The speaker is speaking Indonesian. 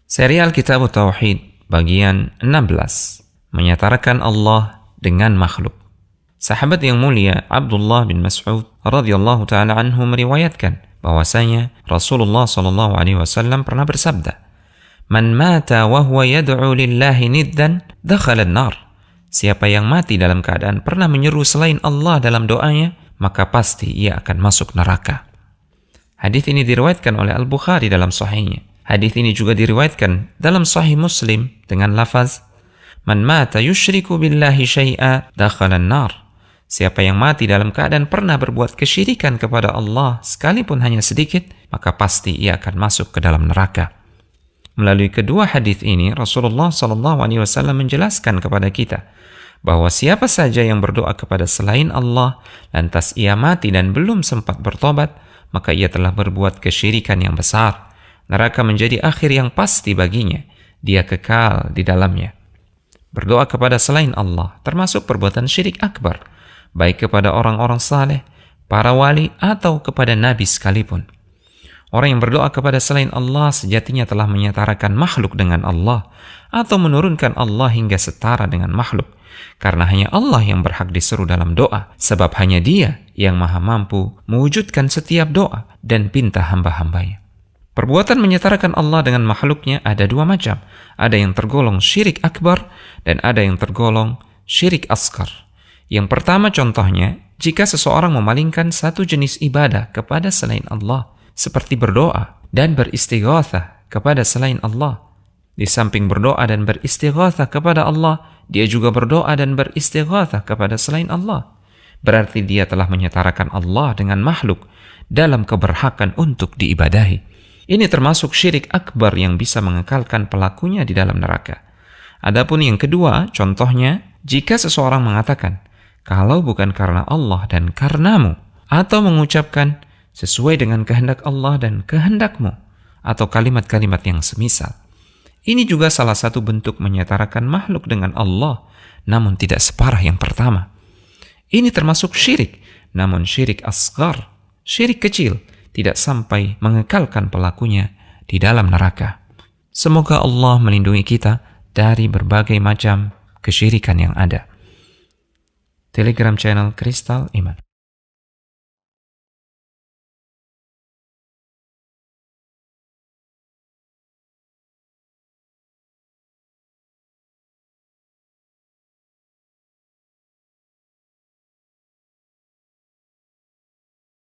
Serial Kitab Tauhid bagian 16 menyatakan Allah dengan makhluk. Sahabat yang mulia Abdullah bin Mas'ud radhiyallahu taala anhu meriwayatkan bahwasanya Rasulullah sallallahu alaihi wasallam pernah bersabda, "Man mata wa huwa yad'u lillahi niddan dakhala an-nar." Siapa yang mati dalam keadaan pernah menyeru selain Allah dalam doanya, maka pasti ia akan masuk neraka. Hadis ini diriwayatkan oleh Al-Bukhari dalam sahihnya. Hadis ini juga diriwayatkan dalam Sahih Muslim dengan lafaz, "Man mata yusyriku billahi syai'a dakhala an-nar." Siapa yang mati dalam keadaan pernah berbuat kesyirikan kepada Allah sekalipun hanya sedikit, maka pasti ia akan masuk ke dalam neraka. Melalui kedua hadis ini, Rasulullah SAW menjelaskan kepada kita bahwa siapa saja yang berdoa kepada selain Allah, lantas ia mati dan belum sempat bertobat, maka ia telah berbuat kesyirikan yang besar. Neraka menjadi akhir yang pasti baginya. Dia kekal di dalamnya. Berdoa kepada selain Allah termasuk perbuatan syirik akbar, baik kepada orang-orang saleh, para wali, atau kepada nabi sekalipun. Orang yang berdoa kepada selain Allah sejatinya telah menyetarakan makhluk dengan Allah, atau menurunkan Allah hingga setara dengan makhluk. Karena hanya Allah yang berhak diseru dalam doa, sebab hanya Dia yang maha mampu mewujudkan setiap doa dan pinta hamba-hambanya. Perbuatan menyetarakan Allah dengan makhluknya ada dua macam. Ada yang tergolong syirik akbar dan ada yang tergolong syirik asghar. Yang pertama contohnya, jika seseorang memalingkan satu jenis ibadah kepada selain Allah, seperti berdoa dan beristighatsah kepada selain Allah. Di samping berdoa dan beristighatsah kepada Allah, dia juga berdoa dan beristighatsah kepada selain Allah. Berarti dia telah menyetarakan Allah dengan makhluk dalam keberhakan untuk diibadahi. Ini termasuk syirik akbar yang bisa mengekalkan pelakunya di dalam neraka. Adapun yang kedua, contohnya, jika seseorang mengatakan, "Kalau bukan karena Allah dan karenamu," atau mengucapkan, "Sesuai dengan kehendak Allah dan kehendakmu," atau kalimat-kalimat yang semisal. Ini juga salah satu bentuk menyetarakan makhluk dengan Allah, namun tidak separah yang pertama. Ini termasuk syirik, namun syirik asghar, syirik kecil, tidak sampai mengekalkan pelakunya di dalam neraka. Semoga Allah melindungi kita dari berbagai macam kesyirikan yang ada. Telegram channel Kristal Iman.